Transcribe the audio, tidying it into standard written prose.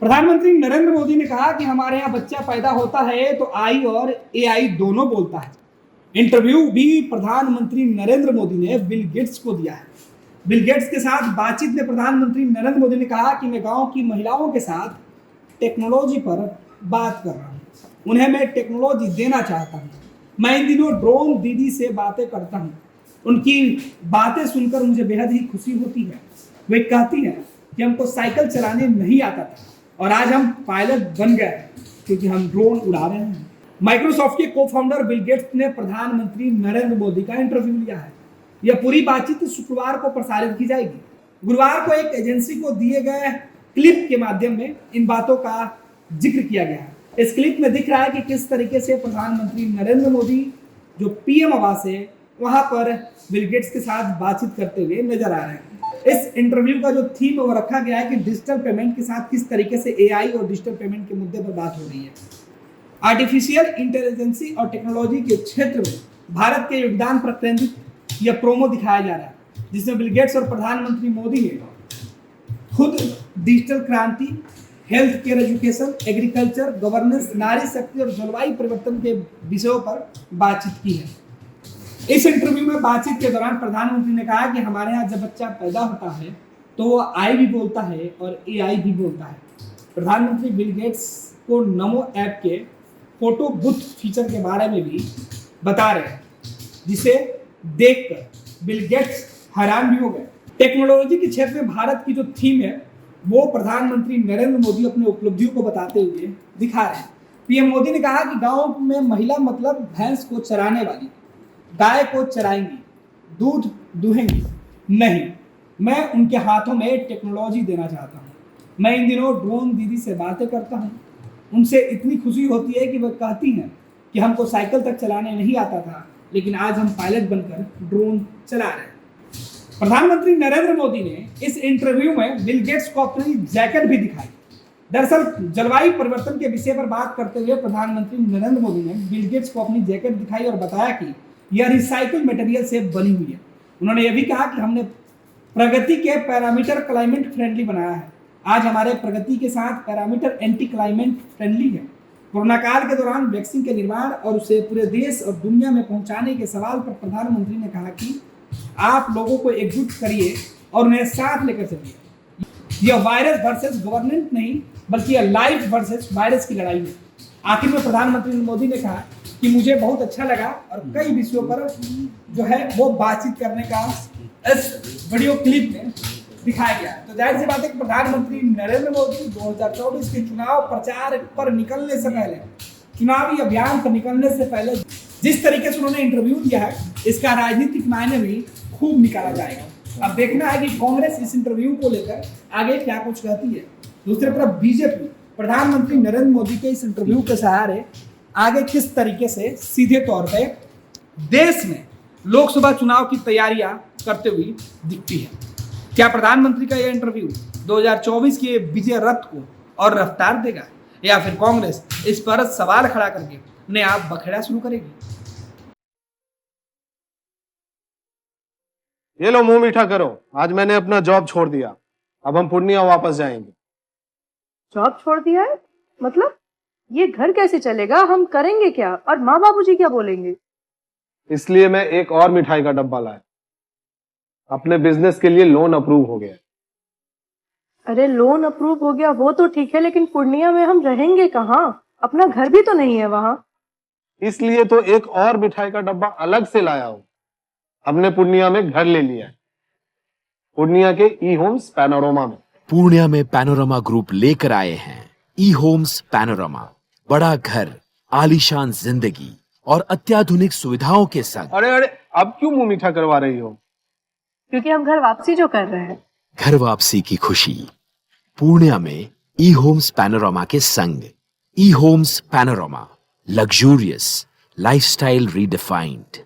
प्रधानमंत्री नरेंद्र मोदी ने कहा कि हमारे यहाँ बच्चा पैदा होता है तो आई और एआई दोनों बोलता है। इंटरव्यू भी प्रधानमंत्री नरेंद्र मोदी ने बिल गेट्स को दिया है। बिल गेट्स के साथ बातचीत में प्रधानमंत्री नरेंद्र मोदी ने कहा कि मैं गांव की महिलाओं के साथ टेक्नोलॉजी पर बात कर रहा हूँ, उन्हें मैं टेक्नोलॉजी देना चाहता हूँ। मैं इन दिनों ड्रोन दीदी से बातें करता हूँ, उनकी बातें सुनकर मुझे बेहद ही खुशी होती है। वे कहती हैं कि हमको साइकिल चलाने नहीं आता था और आज हम पायलट बन गए क्योंकि हम ड्रोन उड़ा रहे हैं। माइक्रोसॉफ्ट के को फाउंडर बिल गेट्स ने प्रधानमंत्री नरेंद्र मोदी का इंटरव्यू लिया है। यह पूरी बातचीत शुक्रवार को प्रसारित की जाएगी। गुरुवार को एक एजेंसी को दिए गए क्लिप के माध्यम में इन बातों का जिक्र किया गया है। इस क्लिप में दिख रहा है कि किस तरीके से प्रधानमंत्री नरेंद्र मोदी जो पीएम आवास है वहां पर बिल गेट्स के साथ बातचीत करते हुए नजर आ रहे हैं। इस इंटरव्यू का जो थीम वो रखा गया है कि डिजिटल पेमेंट के साथ किस तरीके से एआई और डिजिटल पेमेंट के मुद्दे पर बात हो रही है। आर्टिफिशियल इंटेलिजेंसी और टेक्नोलॉजी के क्षेत्र में भारत के योगदान पर केंद्रित यह प्रोमो दिखाया जा रहा है, जिसमें बिल गेट्स और प्रधानमंत्री मोदी ने खुद डिजिटल क्रांति, health care, education, agriculture, governance, नारी शक्ति और जलवायु परिवर्तन के विषयों पर बातचीत की है। इस इंटरव्यू में बातचीत के दौरान प्रधानमंत्री ने कहा कि हमारे यहाँ जब बच्चा पैदा होता है तो वो आई भी बोलता है और एआई भी बोलता है। प्रधानमंत्री बिल गेट्स को नमो ऐप के फोटो बूथ फीचर के बारे में भी बता रहे हैं, जिसे देखकर बिल गेट्स हैरान भी हो गए। टेक्नोलॉजी के क्षेत्र में भारत की जो थीम है वो प्रधानमंत्री नरेंद्र मोदी अपने उपलब्धियों को बताते हुए दिखा रहे हैं। पीएम मोदी ने कहा कि गांव में महिला मतलब भैंस को चराने वाली, गाय को चराएंगी, दूध दूहेंगी नहीं, मैं उनके हाथों में टेक्नोलॉजी देना चाहता हूँ। मैं इन दिनों ड्रोन दीदी से बातें करता हूँ, उनसे इतनी खुशी होती है कि वह कहती हैं कि हमको साइकिल तक चलाने नहीं आता था, लेकिन आज हम पायलट बनकर ड्रोन चला रहे हैं। प्रधानमंत्री नरेंद्र मोदी ने इस इंटरव्यू में बिल गेट्स को अपनी जैकेट भी दिखाई। दरअसल जलवायु परिवर्तन के विषय पर बात करते हुए प्रधानमंत्री नरेंद्र मोदी ने बिल गेट्स को अपनी जैकेट दिखाई और बताया कि यह रिसाइकिल मटेरियल से बनी हुई है। उन्होंने यह भी कहा कि हमने प्रगति के पैरामीटर क्लाइमेट फ्रेंडली बनाया है। आज हमारे प्रगति के साथ पैरामीटर एंटी क्लाइमेट फ्रेंडली है। कोरोना काल के दौरान वैक्सीन के निर्माण और उसे पूरे देश और दुनिया में पहुंचाने के सवाल पर प्रधानमंत्री ने कहा कि आप लोगों को एकजुट करिए और उन्हें साथ लेकर चलिए। यह वायरस वर्सेस गवर्नेंस नहीं, बल्कि यह लाइफ वर्सेस वायरस की लड़ाई है। आखिर में प्रधानमंत्री मोदी ने कहा कि मुझे बहुत अच्छा लगा और कई विषयों पर जो है वो बातचीत करने का इस वीडियो क्लिप में दिखाया गया। तो जाहिर सी बात है कि प्रधानमंत्री नरेंद्र मोदी 2024 के चुनाव प्रचार पर निकलने से पहले, चुनावी अभियान पर निकलने से पहले जिस तरीके से उन्होंने इंटरव्यू दिया है, इसका राजनीतिक मायने भी खूब निकाला जाएगा। अब देखना है कि कांग्रेस इस इंटरव्यू को लेकर आगे क्या कुछ कहती है। दूसरी तरफ बीजेपी प्रधानमंत्री नरेंद्र मोदी के इस इंटरव्यू के सहारे आगे किस तरीके से सीधे तौर पे देश में लोकसभा चुनाव की तैयारियां करते हुए दिखती है। क्या प्रधानमंत्री का यह इंटरव्यू 2024 के विजय रथ को और रफ्तार देगा, या फिर कांग्रेस इस पर सवाल खड़ा करके अपने आप बखेड़ा शुरू करेगी? ये लो मुंह मीठा करो, आज मैंने अपना जॉब छोड़ दिया, अब हम पूर्णिया वापस जाएंगे। जॉब छोड़ दिया है? मतलब ये घर कैसे चलेगा? हम करेंगे क्या? और माँ बाबूजी क्या बोलेंगे? इसलिए मैं एक और मिठाई का डब्बा लाया। अपने बिजनेस के लिए लोन अप्रूव हो गया। अरे लोन अप्रूव हो गया वो तो ठीक है, लेकिन पूर्णिया में हम रहेंगे कहाँ? अपना घर भी तो नहीं है वहाँ। इसलिए तो एक और मिठाई का डब्बा अलग से लाया हूँ। हमने पूर्णिया में घर ले लिया है, पूर्णिया के ई होम्स पैनोरमा में। पूर्णिया में पैनोरमा ग्रुप लेकर आए हैं ई होम्स पैनोरमा। बड़ा घर, आलीशान जिंदगी और अत्याधुनिक सुविधाओं के संग। अरे अरे, अब क्यों मुंह मीठा करवा रही हो? क्योंकि हम घर वापसी जो कर रहे हैं। घर वापसी की खुशी पूर्णिया में ई होम्स पैनोरमा के संग। E Homes Panorama, luxurious lifestyle redefined.